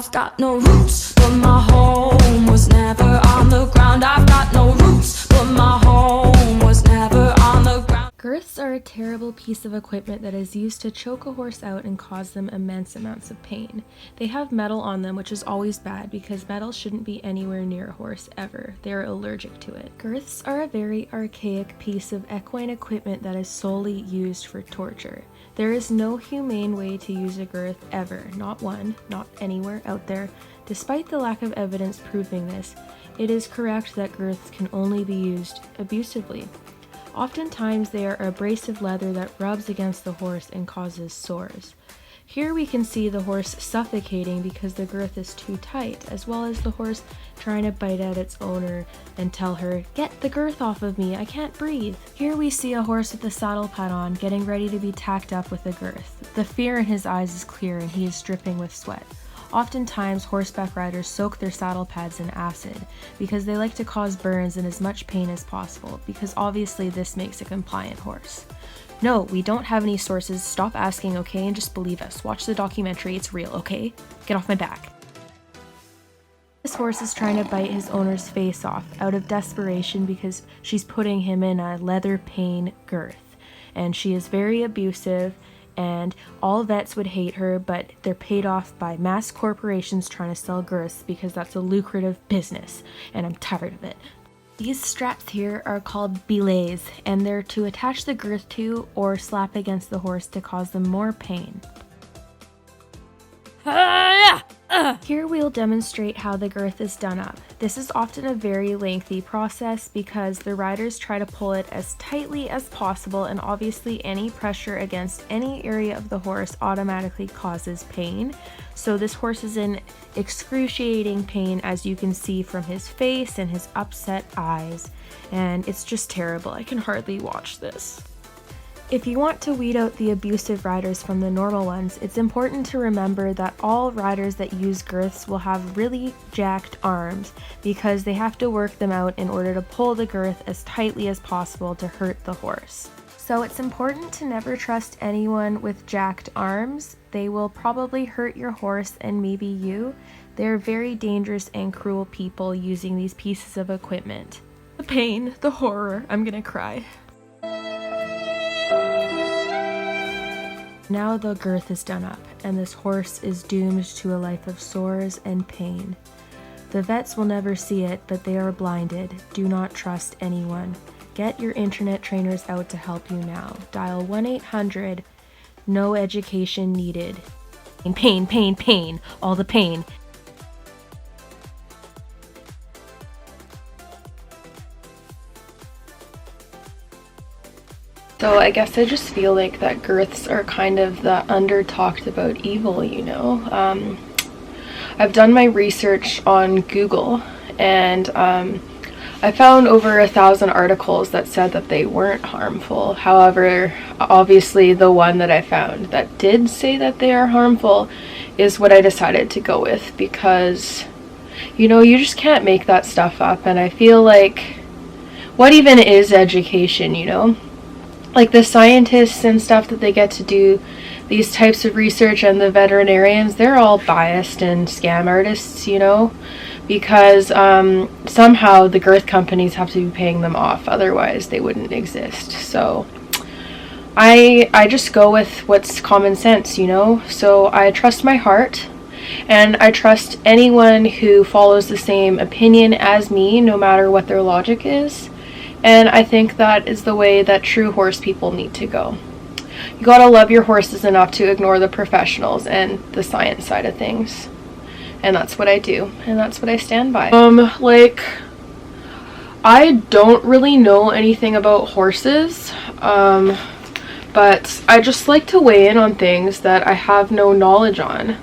I've got no roots, but my home was never on the ground. I've got no roots, but my home was never on the ground. Girths are a terrible piece of equipment that is used to choke a horse out and cause them immense amounts of pain. They have metal on them, which is always bad because metal shouldn't be anywhere near a horse ever. They are allergic to it. Girths are a very archaic piece of equine equipment that is solely used for torture. There is no humane way to use a girth ever, not one, not anywhere out there. Despite the lack of evidence proving this, it is correct that girths can only be used abusively. Oftentimes they are abrasive leather that rubs against the horse and causes sores. Here we can see the horse suffocating because the girth is too tight, as well as the horse trying to bite at its owner and tell her, "Get the girth off of me, I can't breathe." Here we see a horse with the saddle pad on, getting ready to be tacked up with a girth. The fear in his eyes is clear and he is dripping with sweat. Oftentimes, horseback riders soak their saddle pads in acid because they like to cause burns and as much pain as possible, because obviously this makes a compliant horse. No, we don't have any sources. Stop asking, okay, and just believe us. Watch the documentary, it's real, okay? Get off my back. This horse is trying to bite his owner's face off out of desperation because she's putting him in a leather pain girth. And she is very abusive, and all vets would hate her, but they're paid off by mass corporations trying to sell girths because that's a lucrative business, and I'm tired of it. These straps here are called belays, and they're to attach the girth to or slap against the horse to cause them more pain. Here we'll demonstrate how the girth is done up. This is often a very lengthy process because the riders try to pull it as tightly as possible, and obviously any pressure against any area of the horse automatically causes pain. So this horse is in excruciating pain, as you can see from his face and his upset eyes, and it's just terrible. I can hardly watch this. If you want to weed out the abusive riders from the normal ones, it's important to remember that all riders that use girths will have really jacked arms because they have to work them out in order to pull the girth as tightly as possible to hurt the horse. So it's important to never trust anyone with jacked arms. They will probably hurt your horse and maybe you. They're very dangerous and cruel people using these pieces of equipment. The pain, the horror, I'm gonna cry. Now the girth is done up, and this horse is doomed to a life of sores and pain. The vets will never see it, but they are blinded. Do not trust anyone. Get your internet trainers out to help you now. Dial 1-800, no education needed. Pain, pain, pain, all the pain. So I guess I just feel like that girths are kind of the under talked about evil, you know. I've done my research on Google, and I found over 1,000 articles that said that they weren't harmful. However, obviously the one that I found that did say that they are harmful is what I decided to go with, because, you know, you just can't make that stuff up. And I feel like, what even is education, you know? Like the scientists and stuff that they get to do these types of research, and the veterinarians, they're all biased and scam artists, you know, because somehow the girth companies have to be paying them off, otherwise they wouldn't exist. So I just go with what's common sense, you know. So I trust my heart, and I trust anyone who follows the same opinion as me, no matter what their logic is. And I think that is the way that true horse people need to go. You gotta love your horses enough to ignore the professionals and the science side of things. And that's what I do, and that's what I stand by. Like, I don't really know anything about horses, but I just like to weigh in on things that I have no knowledge on,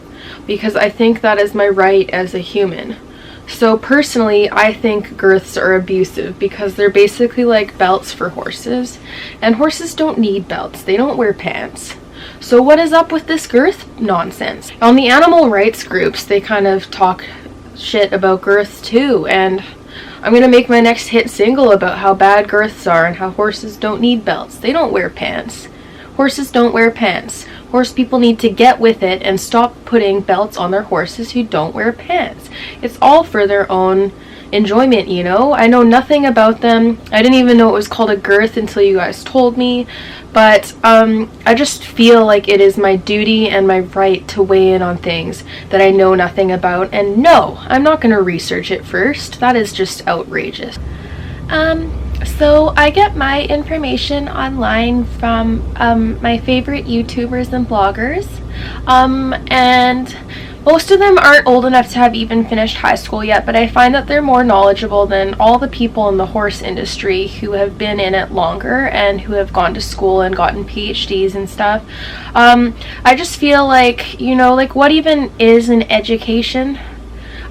because I think that is my right as a human. So personally, I think girths are abusive because they're basically like belts for horses, and horses don't need belts. They don't wear pants. So what is up with this girth nonsense? On the animal rights groups, they kind of talk shit about girths too, and I'm gonna make my next hit single about how bad girths are and how horses don't need belts. They don't wear pants. Horses don't wear pants. Horse people need to get with it and stop putting belts on their horses who don't wear pants. It's all for their own enjoyment, you know? I know nothing about them. I didn't even know it was called a girth until you guys told me. But I just feel like it is my duty and my right to weigh in on things that I know nothing about. And no, I'm not going to research it first. That is just outrageous. So I get my information online from my favorite YouTubers and bloggers, and most of them aren't old enough to have even finished high school yet, but I find that they're more knowledgeable than all the people in the horse industry who have been in it longer and who have gone to school and gotten PhDs and stuff. I just feel like, you know, like what even is an education?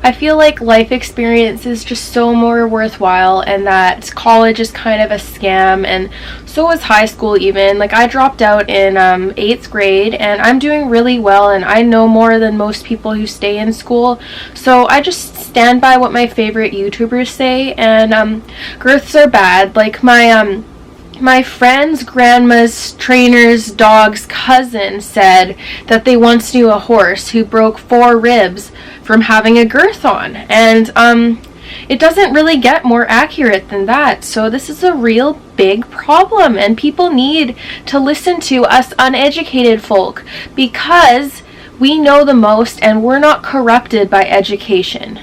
I feel like life experience is just so more worthwhile, and that college is kind of a scam, and so is high school even. Like, I dropped out in 8th grade, and I'm doing really well, and I know more than most people who stay in school, so I just stand by what my favorite YouTubers say, and girths are bad. Like, my friend's grandma's trainer's dog's cousin said that they once knew a horse who broke 4 ribs from having a girth on, and it doesn't really get more accurate than that. So this is a real big problem, and people need to listen to us uneducated folk, because we know the most and we're not corrupted by education.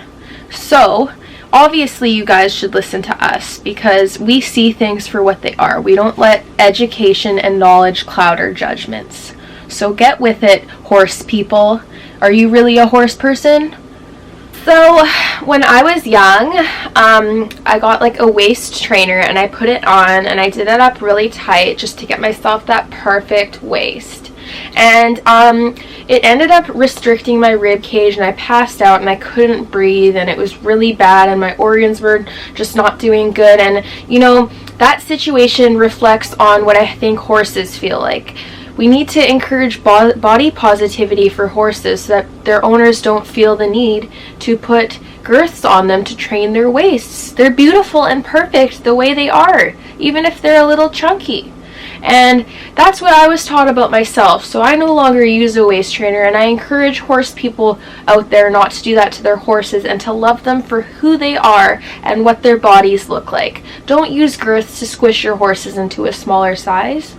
So obviously you guys should listen to us, because we see things for what they are. We don't let education and knowledge cloud our judgments. So get with it, horse people. Are you really a horse person? So when I was young, I got like a waist trainer, and I put it on, and I did it up really tight just to get myself that perfect waist. And it ended up restricting my rib cage, and I passed out and I couldn't breathe, and it was really bad, and my organs were just not doing good. And you know, that situation reflects on what I think horses feel like. We need to encourage body positivity for horses so that their owners don't feel the need to put girths on them to train their waists. They're beautiful and perfect the way they are, even if they're a little chunky. And that's what I was taught about myself, so I no longer use a waist trainer, and I encourage horse people out there not to do that to their horses, and to love them for who they are and what their bodies look like. Don't use girths to squish your horses into a smaller size.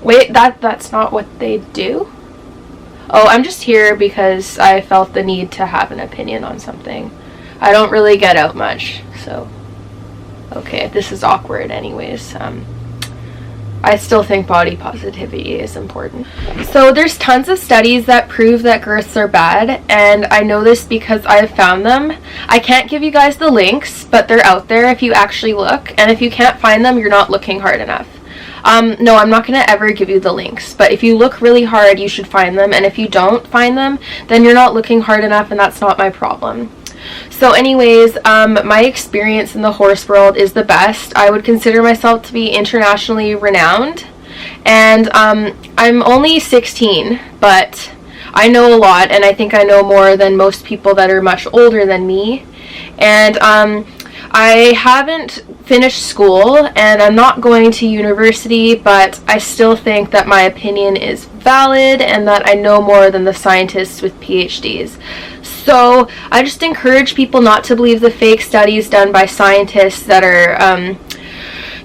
Wait, that's not what they do? Oh, I'm just here because I felt the need to have an opinion on something. I don't really get out much, so okay, this is awkward anyways. I still think body positivity is important. So there's tons of studies that prove that girths are bad, and I know this because I've found them. I can't give you guys the links, but they're out there if you actually look, and if you can't find them, you're not looking hard enough. No, I'm not going to ever give you the links, but if you look really hard, you should find them, and if you don't find them, then you're not looking hard enough, and that's not my problem. So anyways, my experience in the horse world is the best. I would consider myself to be internationally renowned, and I'm only 16, but I know a lot, and I think I know more than most people that are much older than me. And I haven't finished school, and I'm not going to university, but I still think that my opinion is valid and that I know more than the scientists with PhDs. So I just encourage people not to believe the fake studies done by scientists that are,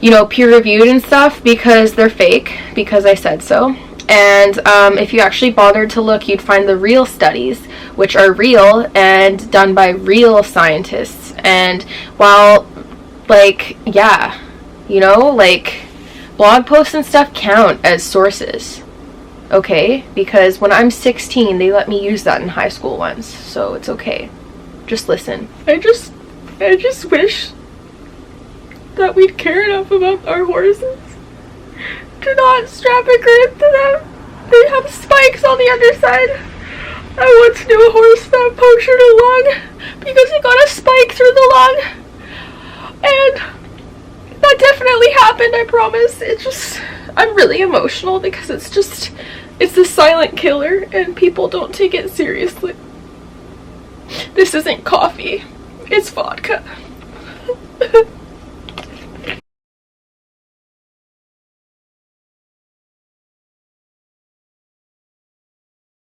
you know, peer-reviewed and stuff, because they're fake, because I said so. And if you actually bothered to look, you'd find the real studies, which are real and done by real scientists. And while, like, yeah, you know, like, blog posts and stuff count as sources, okay? Because when I'm 16, they let me use that in high school once, so it's okay. Just listen. I just wish that we'd care enough about our horses to not strap a girth to them. They have spikes on the underside. I once knew a horse that punctured a lung because it got a spike through the lung. And that definitely happened, I promise. I'm really emotional because it's a silent killer and people don't take it seriously. This isn't coffee, it's vodka.